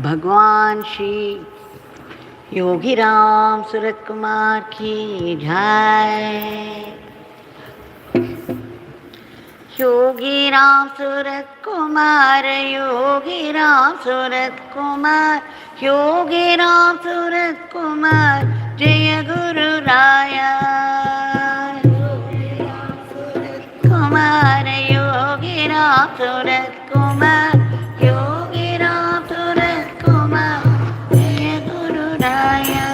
Bhagwan Sri Yogi Ramsuratkumar ki jai. Yogi Ramsuratkumar, Yogi Ramsuratkumar, Yogi Ramsuratkumar, Jaya Guru Raya. Kumar, Yogi Ramsuratkumar, Yogi Ramsuratkumar, Jaya Guru Raya.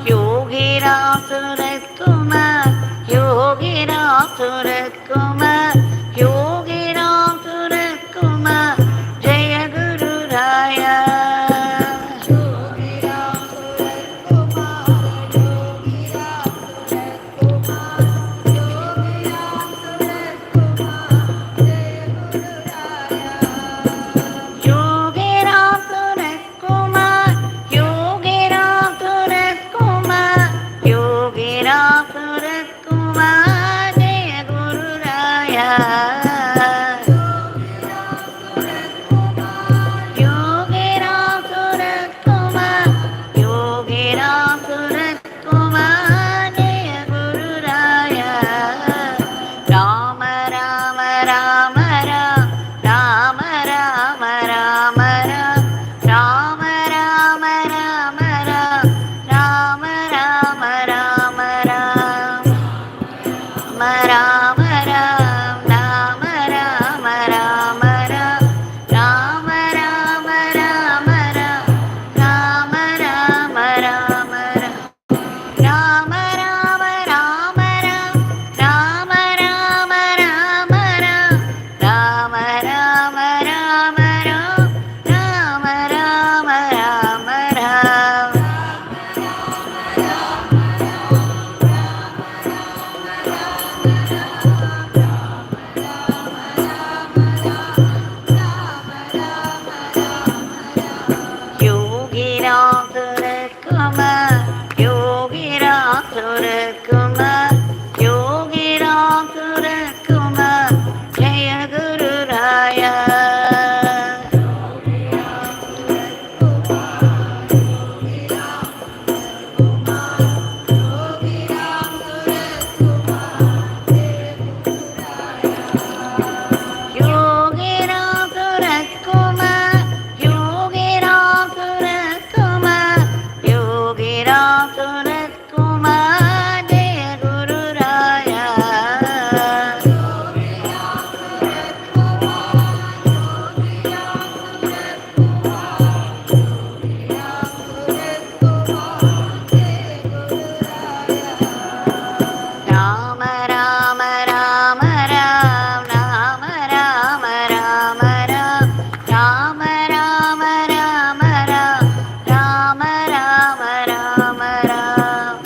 Yogi Ramsuratkumar, Yogi Ramsuratkumar, Yogi Ramsuratkumar, Jaya Guru Raya. Yogi Ramsuratkumar, Yogi Ramsuratkumar, Yogi Ramsuratkumar, Jaya Guru Raya. Yogi Ramsuratkumar, Yogi Ramsuratkumar, Yogi Ramsuratkumar, Jaya Guru Raya. Yogi Ramsuratkumar, Yogi Ramsuratkumar, Jaya Guru Raya. Rama Rama Rama Rama, Rama Rama Rama Rama, Rama Rama Rama, Rama Rama Rama, Rama Rama Rama, Rama Rama Rama, Rama Rama Rama, Rama Rama Rama Rama Rama, Rama Rama Rama, Rama Rama Rama, Rama Rama Rama, Yogi Ramsuratkumar, Yogi Ramsuratkumar, Yogi Ramsuratkumar, Jaya Guru Raya. Yogi Ramsuratkumar, Yogi Ramsuratkumar, Yogi Ramsuratkumar, Jaya Guru Raya. Rama Rama Rama Rama, Rama Rama Rama Rama, Rama Rama Rama Rama, Rama Rama Rama Rama Rama Rama,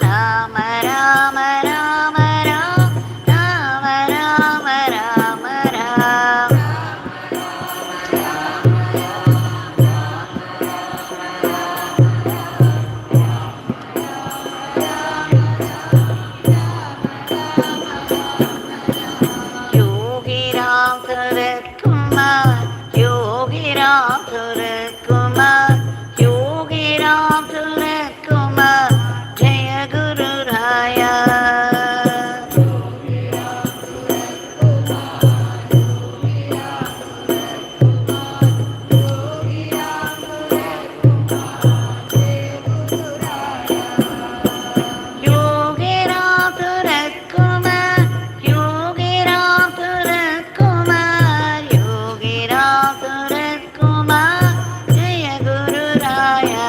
Rama Rama Rama Rama, Rama Rama Rama, Rama Rama Yogi Ramsuratkumar, Yogi Ramsuratkumar, Yogi Ramsuratkumar, Jaya Guru Raya. Yogi Ramsuratkumar, Yogi Ramsuratkumar, Yogi Ramsuratkumar, Jaya Guru Raya.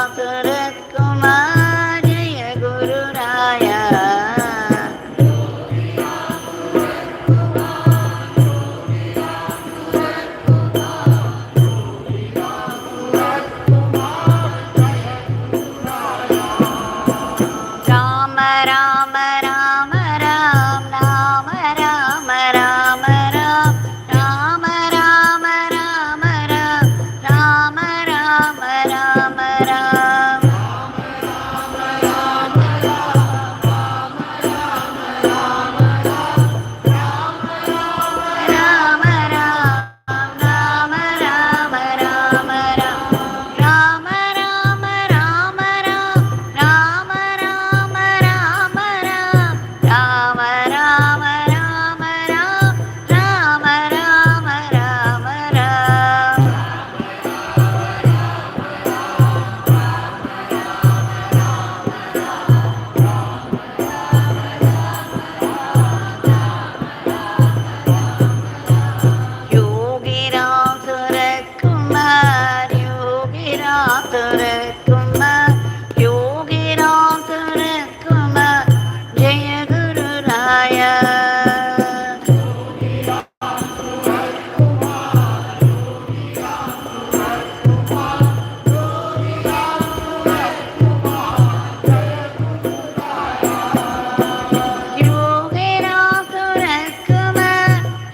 Ramsuratkumar Jaya Guru Raya. Rama Rama Rama Ram Rama Rama Rama Ram Rama Rama Rama Ram Rama Rama Rama Ram Rama Ram Rama Rama Rama Ram Rama Rama Rama Ram Rama Rama Rama Ram Rama Rama Rama Ram Rama Rama Rama Ram Yogi Ramsuratkumar Yogi Ramsuratkumar Yogi Ramsuratkumar Jaya Guru Raya. Yogi Ramsuratkumar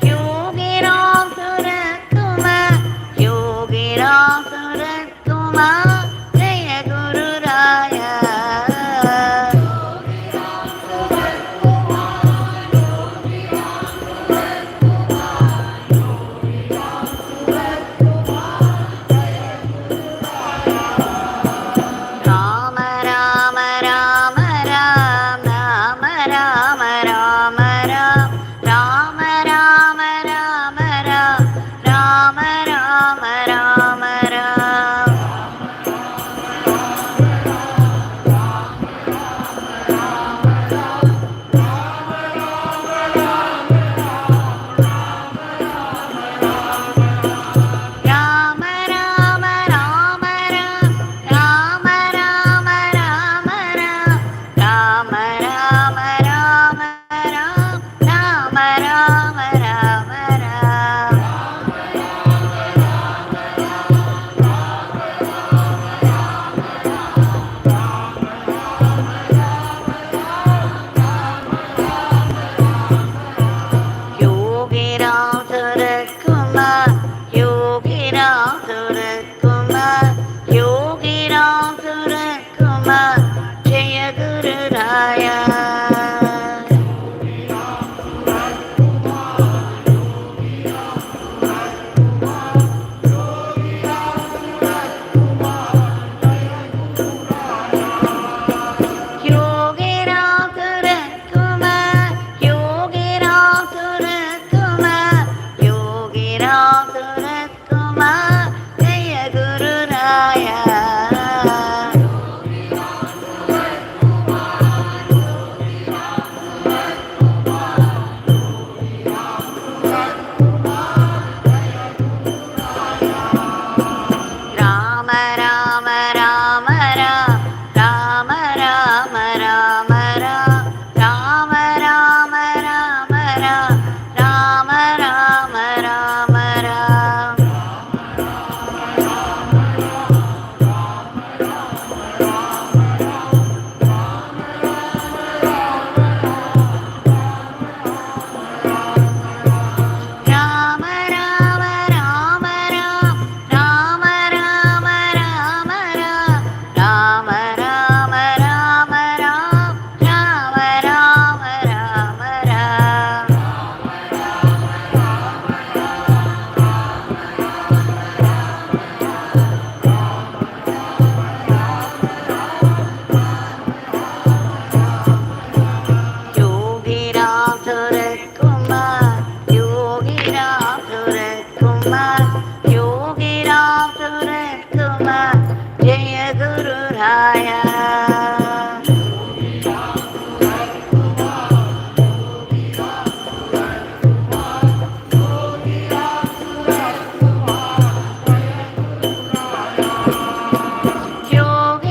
Yogi Ramsuratkumar Yogi Ramsuratkumar Jaya Guru Raya. Rama Rama Rama Ram Rama Rama Rama Ram Rama Rama Rama Ram Rama Rama Rama Ram Rama Rama Rama Ram Rama Rama Rama Ram Rama Rama Rama Ram Rama Rama Rama Ram Yogi Ramsuratkumar Yogi Ramsuratkumar Yogi Ramsuratkumar Jaya Guru Raya. Yogi Ramsuratkumar Yogi Ramsuratkumar Yogi Ramsuratkumar Jaya Guru Raya. Rama Rama Rama Ram Rama Rama Rama Ram Rama Rama Rama Ram Rama Rama Rama Ram Rama Rama Rama Ram Rama Rama Rama Ram Rama Rama Rama Ram Rama Rama Rama Ram Yogi Ramsuratkumar Yogi Ramsuratkumar Yogi Ramsuratkumar Jaya Guru Raya. Yogi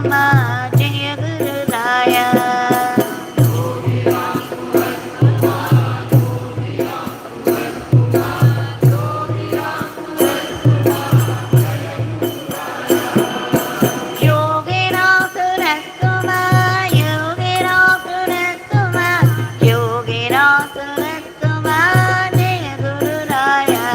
Ramsuratkumar Jaya Guru Raya. Yogi Ramsuratkumar, Yogi Ramsuratkumar, Yogi Ramsuratkumar Jaya Guru Raya.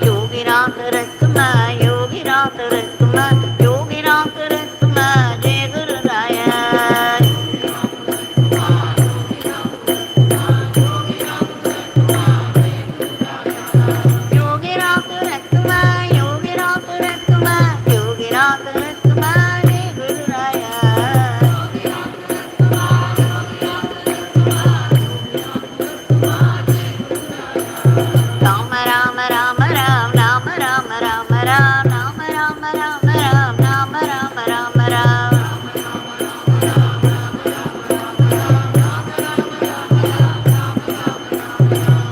Yogi Ramsuratkumar, Yogi Ramsuratkumar, Yogi Ramsuratkumar, Jai Guru Raya. Yogi Ramsuratkumar, Yogi Ramsuratkumar, Yogi Ramsuratkumar, Jai Guru Raya. Rama Rama Rama Ram, Rama Rama Rama Ram, Rama Rama Rama Ram, Rama Rama Rama Ram.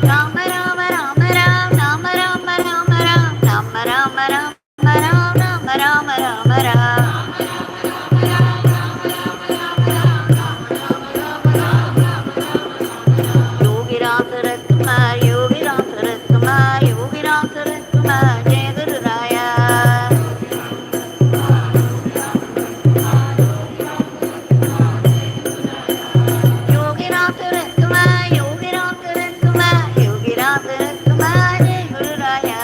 Rama Rama Rama Ram, Rama Rama Rama Ram, Rama Rama Rama Ram, Rama Rama Rama Ram. Yogi Ramsuratkumar, Yogi Ramsuratkumar, Yogi Ramsuratkumar, Jai Guru Raya. Yogi Ramsuratkumar, Yogi Ramsuratkumar, Yogi Ramsuratkumar, Jai Guru Raya.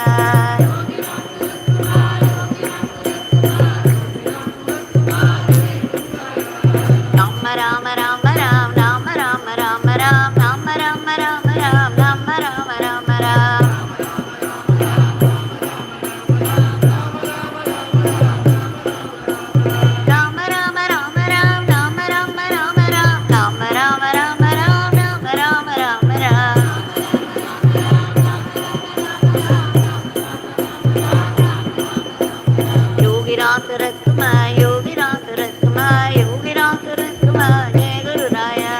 Rama Rama Rama Ram, Rama Rama Rama Ram, Rama Rama Rama Ram, Rama Rama Rama Ram. Rama Rama Rama Ram, Rama Rama Rama Ram, Rama Rama Rama Ram, Rama Rama Rama Ram. Yogi Ramsuratkumar, Yogi Ramsuratkumar, Yogi Ramsuratkumar, Jai Guru Raya.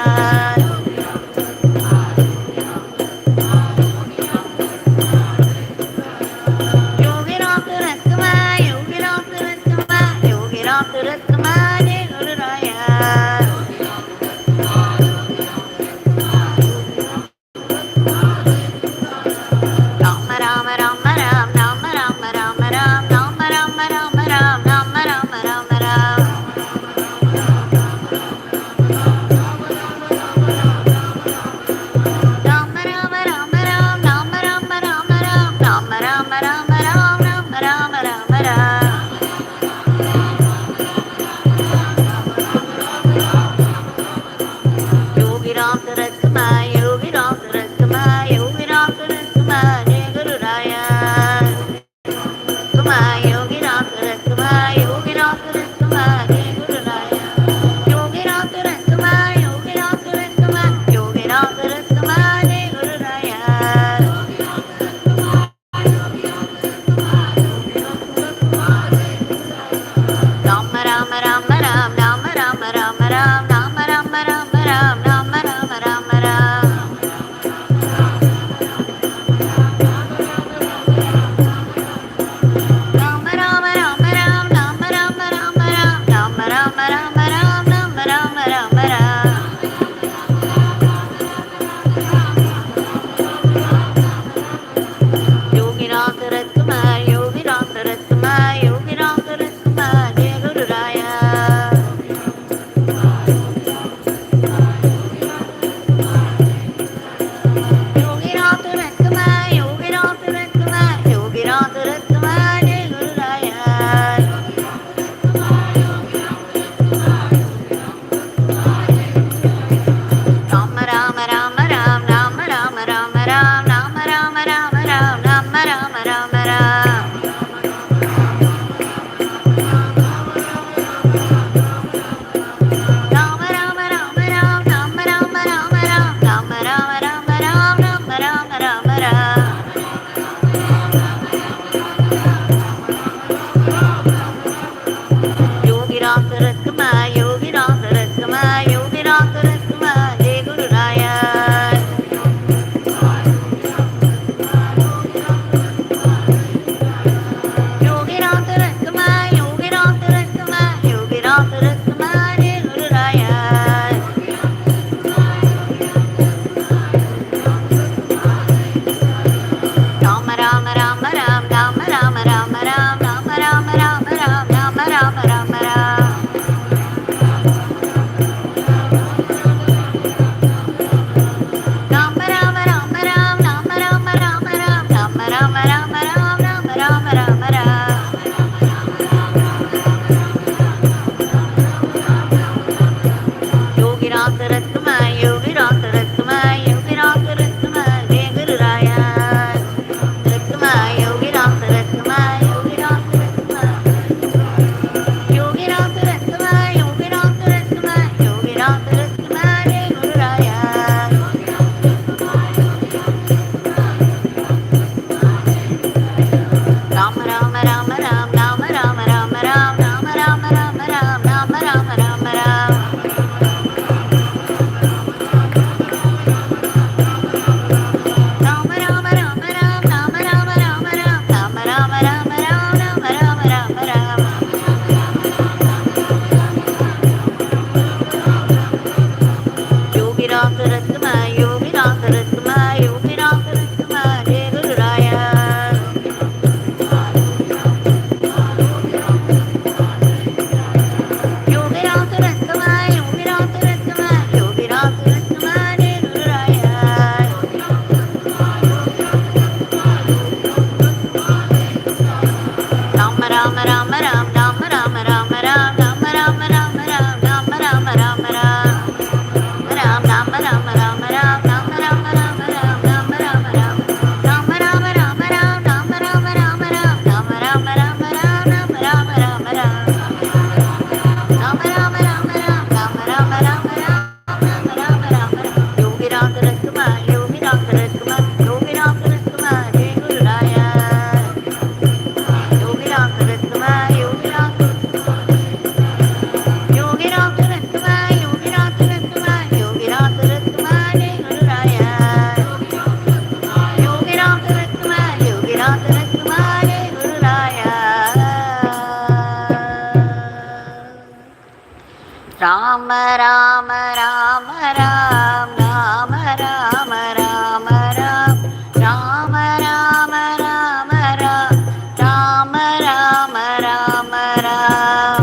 Rama Rama Ram, Rama Rama Rama Ram, Rama Rama Rama Ram, Rama Rama Rama Ram.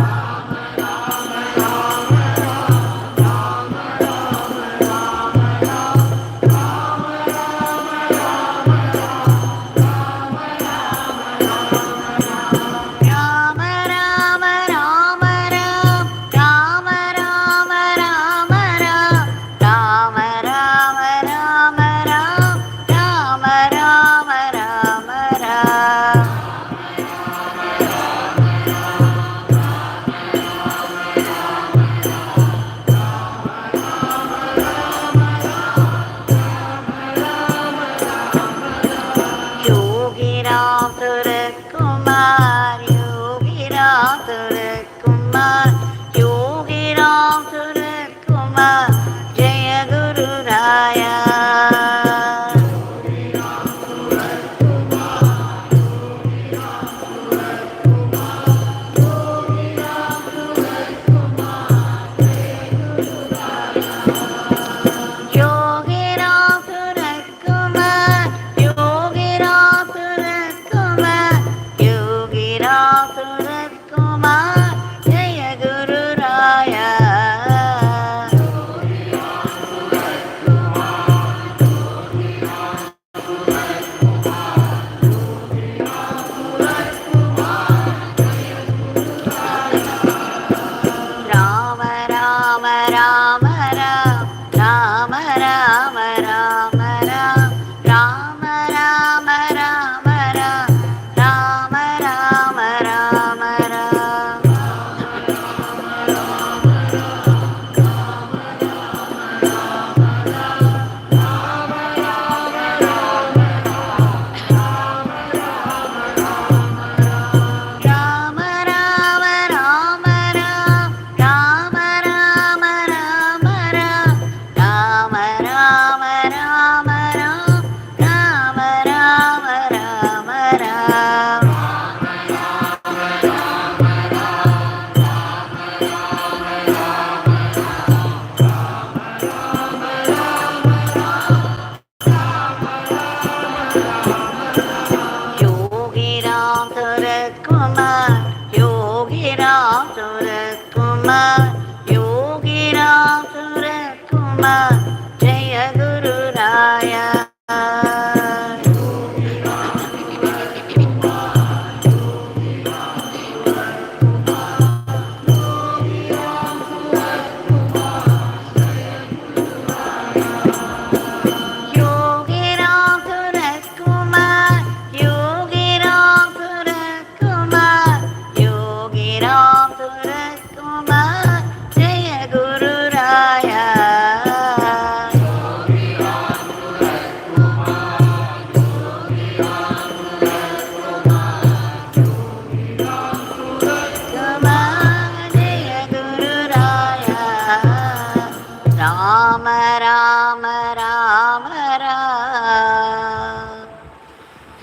Yogi Ramsuratkumar, Yogi Ramsuratkumar, Yogi Ramsuratkumar, Jaya Guru Raya. Yogi Ramsuratkumar, Yogi Ramsuratkumar, Yogi Ramsuratkumar, Jaya Guru Raya. Rama Rama Rama Ram, Rama Rama Rama Ram, Rama Rama Rama Ram, Rama Rama Rama Ram. Rama Rama Rama Ram, Rama Rama Rama Ram, Rama Rama Rama Ram, Rama Rama Rama Ram. Yogi Ramsuratkumar, Yogi Ramsuratkumar, Yogi Ramsuratkumar, Jaya Guru Raya. Yogi Ramsuratkumar, Yogi Ramsuratkumar, Yogi Ramsuratkumar, Jaya Guru Raya. Kumar, Jaya Guru Raya. Rama Rama Rama Ram,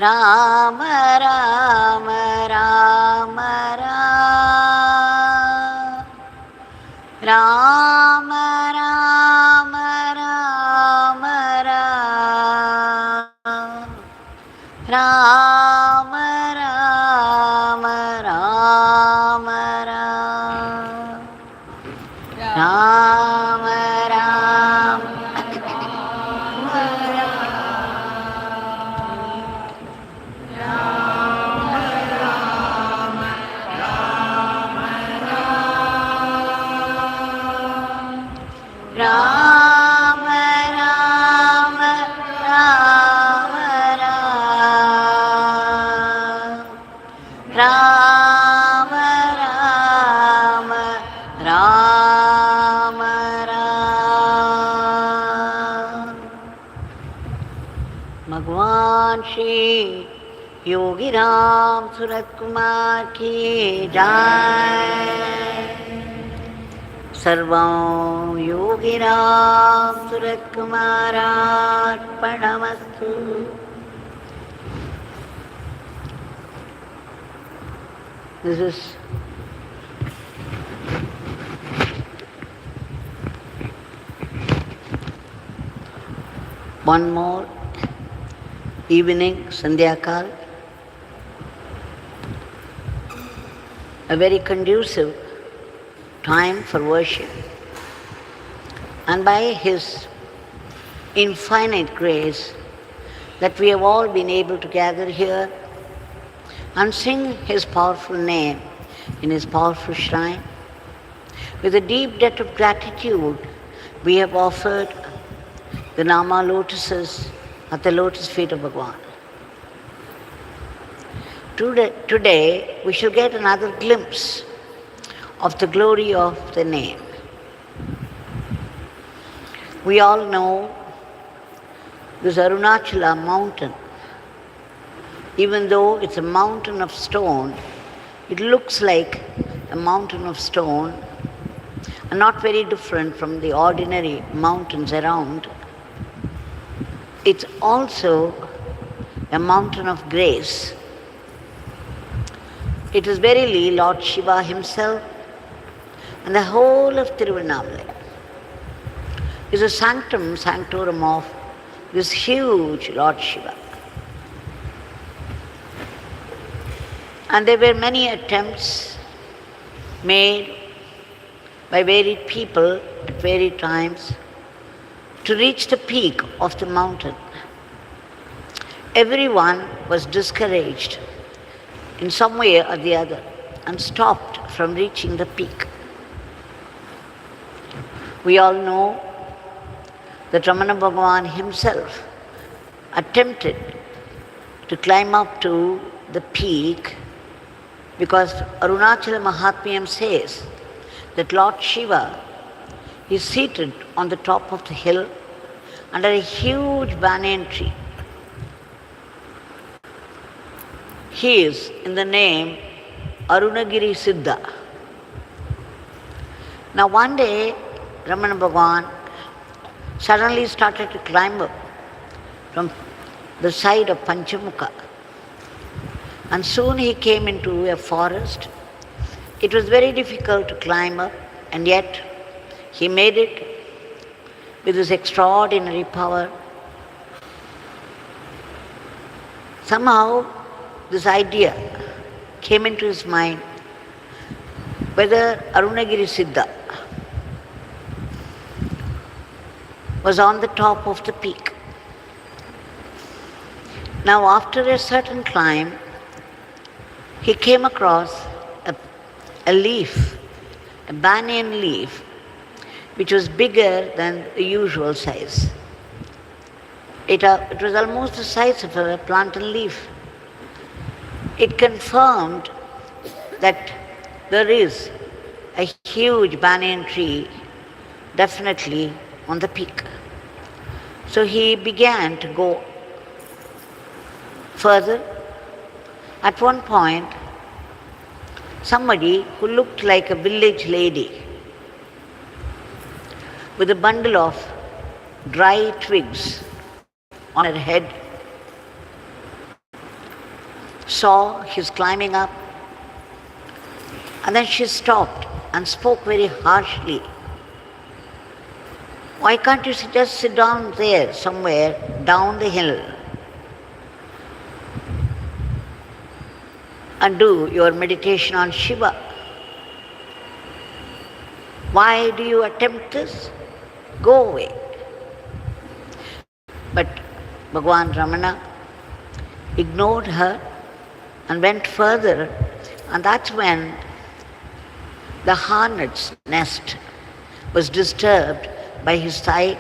Rama Rama Rama Ram, Rama Rama Rama Ram, Rama Rama Rama Ram, Rama Rama. Rama Rama Rama Ram, Rama Rama Rama Ram. Bhagwan Sri Yogi Ramsuratkumar ki jai. Sarvam Yogi Ramsuratkumar Arpanamastu. This is One more evening, Sandhyakal, a very conducive time for worship. And by His infinite grace, that we have all been able to gather here and sing His powerful name in His powerful shrine. With a deep debt of gratitude, we have offered the Nama lotuses at the lotus feet of Bhagwan. Today, we shall get another glimpse of the glory of the name. We all know this Arunachala mountain. Even though it's a mountain of stone, it looks like a mountain of stone and not very different from the ordinary mountains around. It's also a mountain of grace. It is verily Lord Shiva himself, and the whole of Tiruvannamalai is a sanctum sanctorum of this huge Lord Shiva. And there were many attempts made by varied people at varied times to reach the peak of the mountain. Everyone was discouraged in some way or the other and stopped from reaching the peak. We all know that Ramana Bhagavan himself attempted to climb up to the peak because Arunachala Mahatmyam says that Lord Shiva is seated on the top of the hill under a huge banyan tree. He is in the name Arunagiri Siddha. Now one day, Ramana Bhagavan suddenly started to climb up from the side of Panchamukha. And soon he came into a forest. It was very difficult to climb up, and yet he made it with his extraordinary power. Somehow this idea came into his mind whether Arunagiri Siddha was on the top of the peak. Now after a certain climb, he came across a leaf, a banyan leaf, which was bigger than the usual size. It was almost the size of a plantain leaf. It confirmed that there is a huge banyan tree definitely on the peak. So he began to go further. At one point, somebody who looked like a village lady with a bundle of dry twigs on her head saw his climbing up, and then she stopped and spoke very harshly. Why can't you just sit down there somewhere down the hill and do your meditation on Shiva? Why do you attempt this? Go away. But Bhagwan Ramana ignored her and went further, and that's when the hornet's nest was disturbed by his sight,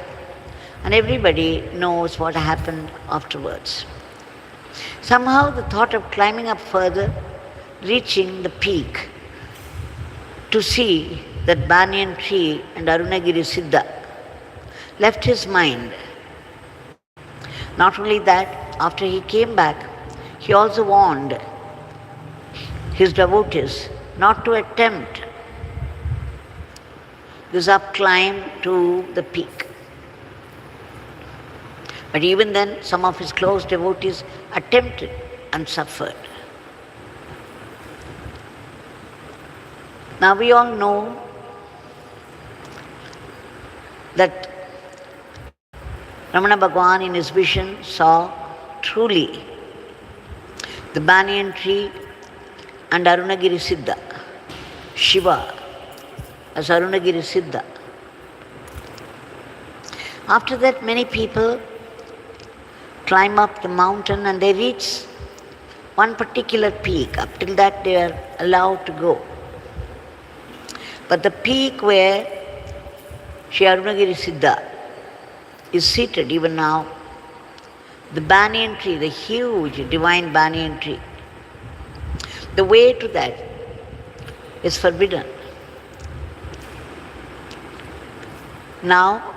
and everybody knows what happened afterwards. Somehow the thought of climbing up further, reaching the peak to see that banyan tree and Arunagiri Siddha left his mind. Not only that, after he came back, he also warned his devotees not to attempt this up climb to the peak. But even then, some of his close devotees attempted and suffered. Now we all know that Ramana Bhagwan in his vision saw truly the banyan tree and Arunagiri Siddha, Shiva as Arunagiri Siddha. After that, many people climb up the mountain and they reach one particular peak. Up till that they are allowed to go. But the peak where Sri Arunagiri Siddha is seated even now, the banyan tree, the huge divine banyan tree, the way to that is forbidden. Now,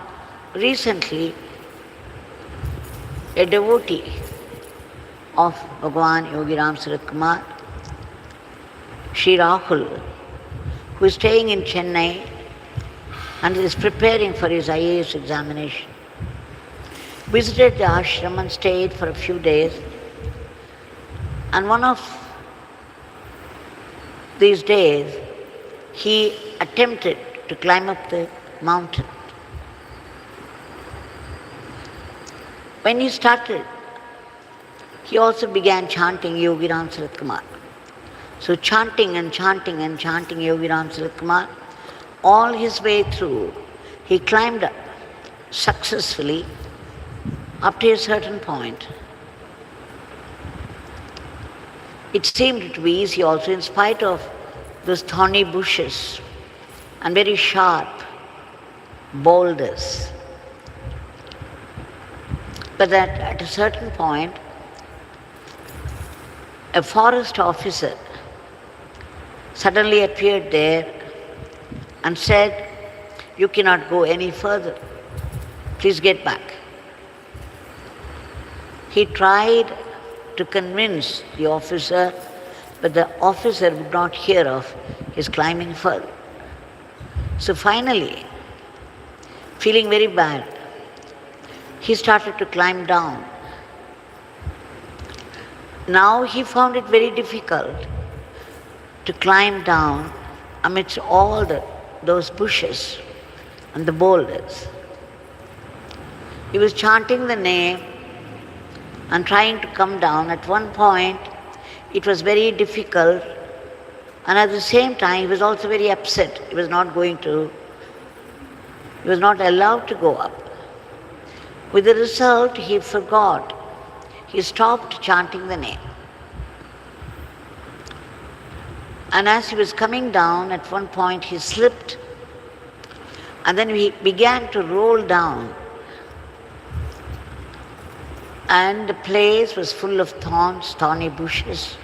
recently, a devotee of Bhagwan Yogi Ramsuratkumar, Sri Rahul, who is staying in Chennai and is preparing for his IAS examination, visited the ashram and stayed for a few days. And one of these days, he attempted to climb up the mountain. When he started, he also began chanting Yogi Ramsuratkumar. So chanting and chanting and chanting Yogi Ramsuratkumar, all his way through, he climbed up successfully up to a certain point. It seemed to be easy also in spite of those thorny bushes and very sharp boulders. But that at a certain point, a forest officer suddenly appeared there and said, "You cannot go any further. Please get back." He tried to convince the officer, but the officer would not hear of his climbing further. So finally, feeling very bad, he started to climb down. Now he found it very difficult to climb down amidst all those bushes and the boulders. He was chanting the name and trying to come down. At one point, it was very difficult, and at the same time, he was also very upset. He was not allowed to go up. With the result, he forgot. He stopped chanting the name. And as he was coming down, at one point he slipped, and then he began to roll down. And the place was full of thorns, thorny bushes,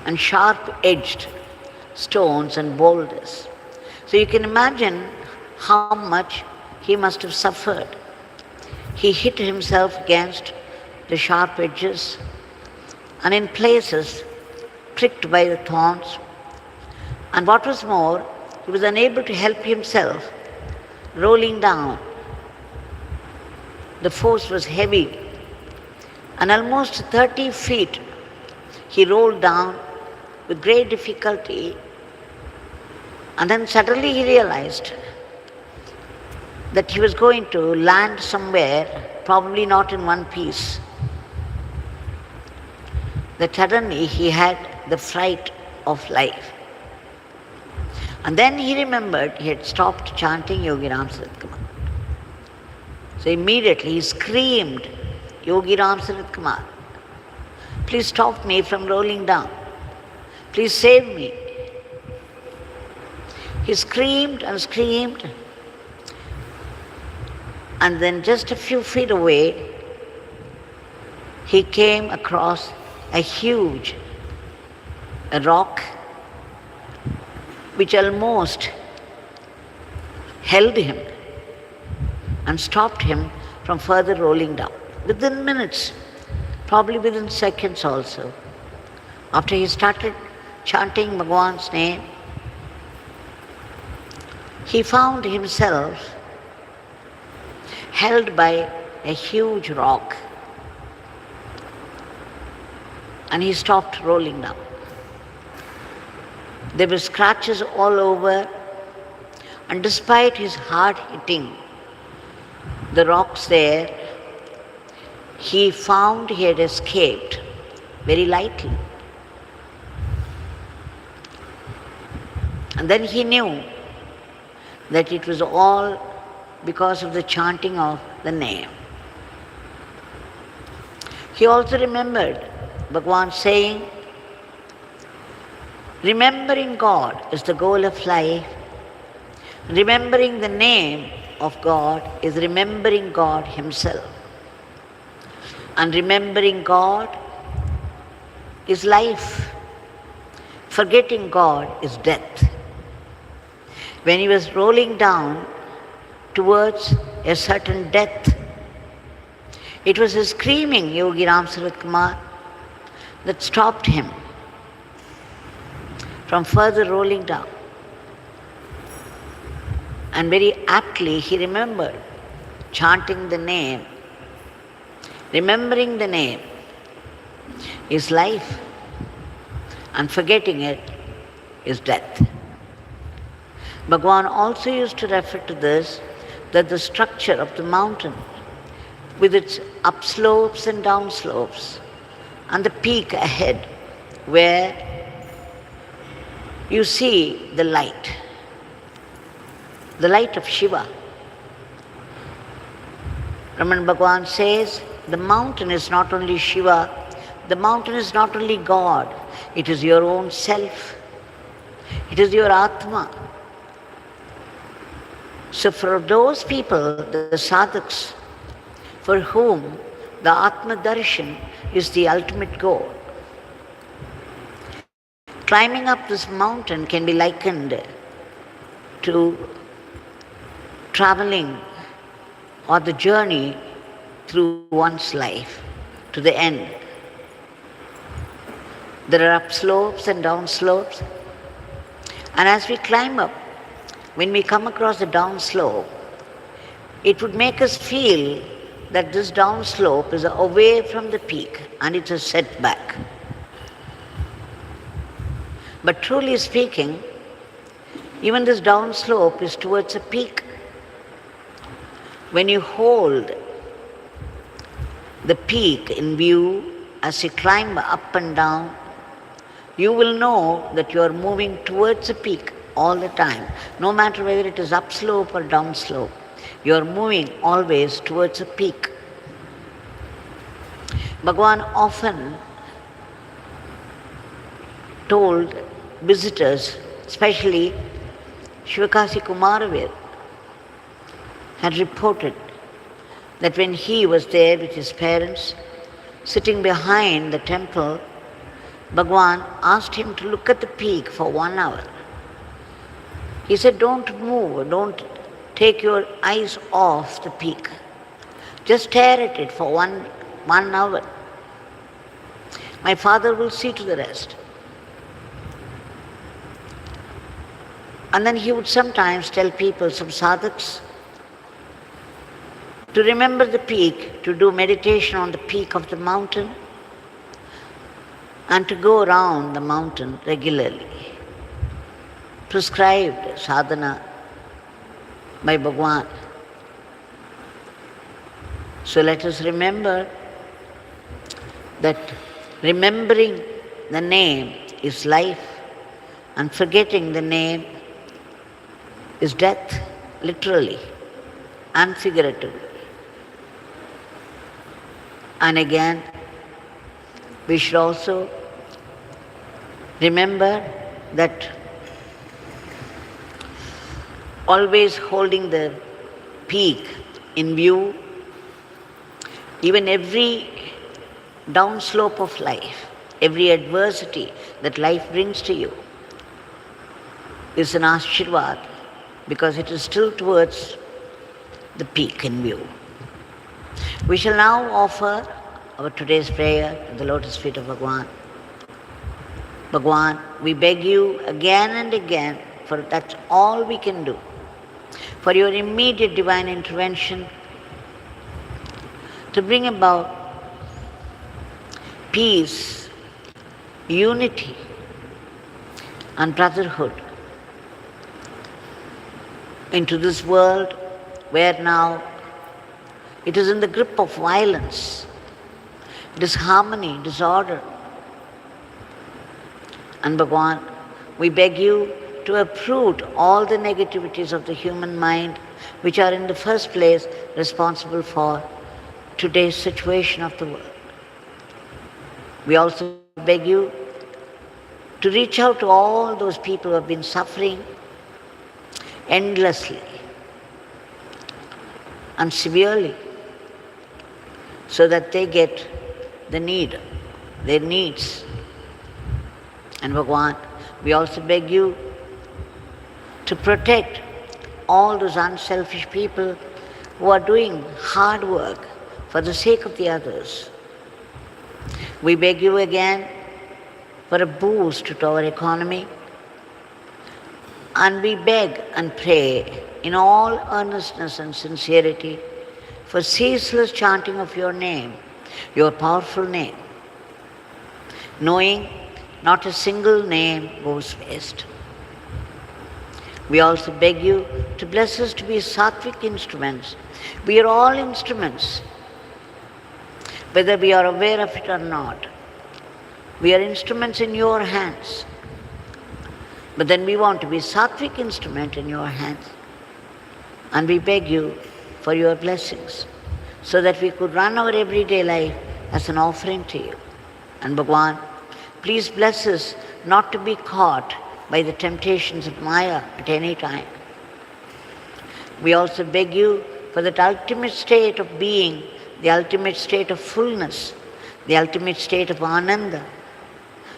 and sharp-edged stones and boulders. So you can imagine how much he must have suffered. He hit himself against the sharp edges, and in places pricked by the thorns. And what was more, he was unable to help himself rolling down. The force was heavy, and almost 30 feet he rolled down with great difficulty. And then suddenly he realized that he was going to land somewhere, probably not in one piece. That suddenly he had the fright of life. And then he remembered he had stopped chanting Yogi Ramsuratkumar. So immediately he screamed, "Yogi Ramsuratkumar, please stop me from rolling down. Please save me." He screamed and screamed, and then just a few feet away, he came across a huge rock which almost held him and stopped him from further rolling down. Within minutes, probably within seconds also, after he started chanting Bhagwan's name, he found himself held by a huge rock, and he stopped rolling down. There were scratches all over, and despite his hard hitting, the rocks there, he found he had escaped very lightly. And then he knew that it was all because of the chanting of the name. He also remembered Bhagwan saying, remembering God is the goal of life. Remembering the name of God is remembering God Himself. And remembering God is life. Forgetting God is death. When he was rolling down towards a certain death, it was his screaming, Yogi Ramsuratkumar, that stopped him from further rolling down. And very aptly he remembered chanting the name. Remembering the name is life, and forgetting it is death. Bhagwan also used to refer to this, that the structure of the mountain with its upslopes and downslopes and the peak ahead where you see the light of Shiva. Ramana Bhagwan says, the mountain is not only Shiva, the mountain is not only God, it is your own self, it is your Atma. So for those people, the sadhaks, for whom the Atma Darshan is the ultimate goal, climbing up this mountain can be likened to traveling or the journey through one's life to the end. There are upslopes and downslopes, and as we climb up, when we come across the downslope, it would make us feel that this downslope is away from the peak and it's a setback. But truly speaking, even this downslope is towards a peak. When you hold the peak in view as you climb up and down, you will know that you are moving towards a peak all the time. No matter whether it is upslope or downslope, you are moving always towards a peak. Bhagwan often told visitors, especially Shivakasi Kumaravir, had reported that when he was there with his parents, sitting behind the temple, Bhagwan asked him to look at the peak for 1 hour. He said, don't move, don't take your eyes off the peak. Just stare at it for one hour. My father will see to the rest. And then he would sometimes tell people, some sadhaks, to remember the peak, to do meditation on the peak of the mountain, and to go around the mountain regularly. Prescribed sadhana by Bhagwan. So let us remember that remembering the name is life, and forgetting the name is death, literally and figuratively. And again, we should also remember that always holding the peak in view, even every downslope of life, every adversity that life brings to you is an ashirvad, because it is still towards the peak in view. We shall now offer our today's prayer at the lotus feet of Bhagwan. Bhagwan, we beg you again and again, for that's all we can do, for your immediate divine intervention to bring about peace, unity, and brotherhood into this world where now It is in the grip of violence, disharmony, disorder. And Bhagwan, we beg you to uproot all the negativities of the human mind which are in the first place responsible for today's situation of the world. We also beg you to reach out to all those people who have been suffering endlessly and severely, so that they get their needs. And Bhagwan, we also beg you to protect all those unselfish people who are doing hard work for the sake of the others. We beg you again for a boost to our economy, and we beg and pray in all earnestness and sincerity for ceaseless chanting of your name, your powerful name, knowing not a single name goes waste. We also beg you to bless us to be sattvic instruments. We are all instruments, whether we are aware of it or not. We are instruments in your hands. But then we want to be sattvic instrument in your hands. And we beg you for your blessings, so that we could run our everyday life as an offering to you. And Bhagwan, please bless us not to be caught by the temptations of Maya at any time. We also beg you for that ultimate state of being, the ultimate state of fullness, the ultimate state of Ananda,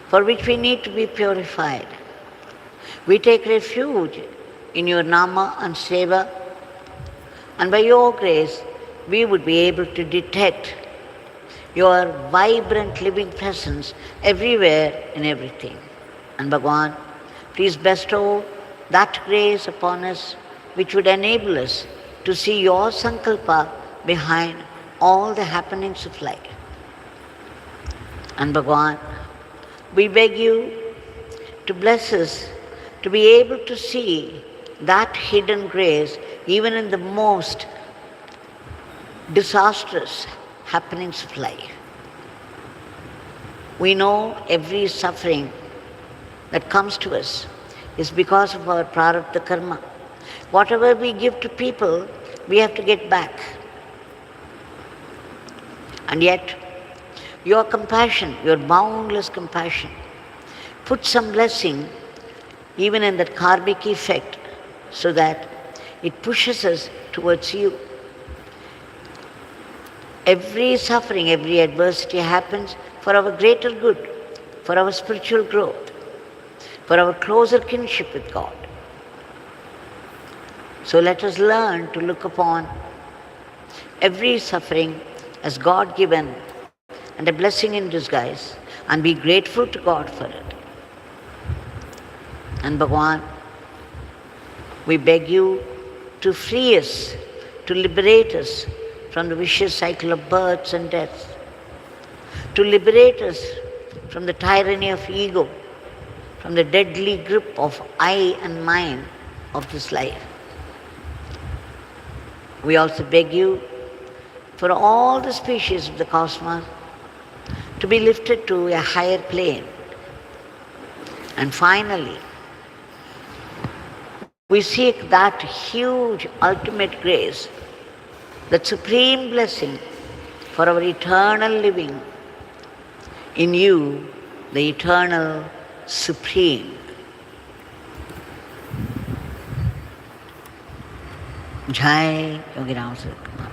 for which we need to be purified. We take refuge in your Nama and Seva, and by your grace, we would be able to detect your vibrant living presence everywhere in everything. And Bhagwan, please bestow that grace upon us which would enable us to see your sankalpa behind all the happenings of life. And Bhagwan, we beg you to bless us to be able to see that hidden grace even in the most disastrous happenings of life. We know every suffering that comes to us is because of our prarabdha karma. Whatever we give to people, we have to get back. And yet, your compassion, your boundless compassion, puts some blessing even in that karmic effect, so that it pushes us towards you. Every suffering, every adversity happens for our greater good, for our spiritual growth, for our closer kinship with God. So let us learn to look upon every suffering as God-given and a blessing in disguise, and be grateful to God for it. And Bhagwan, we beg you to free us, to liberate us from the vicious cycle of births and deaths, to liberate us from the tyranny of ego, from the deadly grip of I and mine of this life. We also beg you for all the species of the cosmos to be lifted to a higher plane. And finally, we seek that huge ultimate grace, that supreme blessing for our eternal living in you, the eternal supreme. Jai Yogi Ramsuratkumar.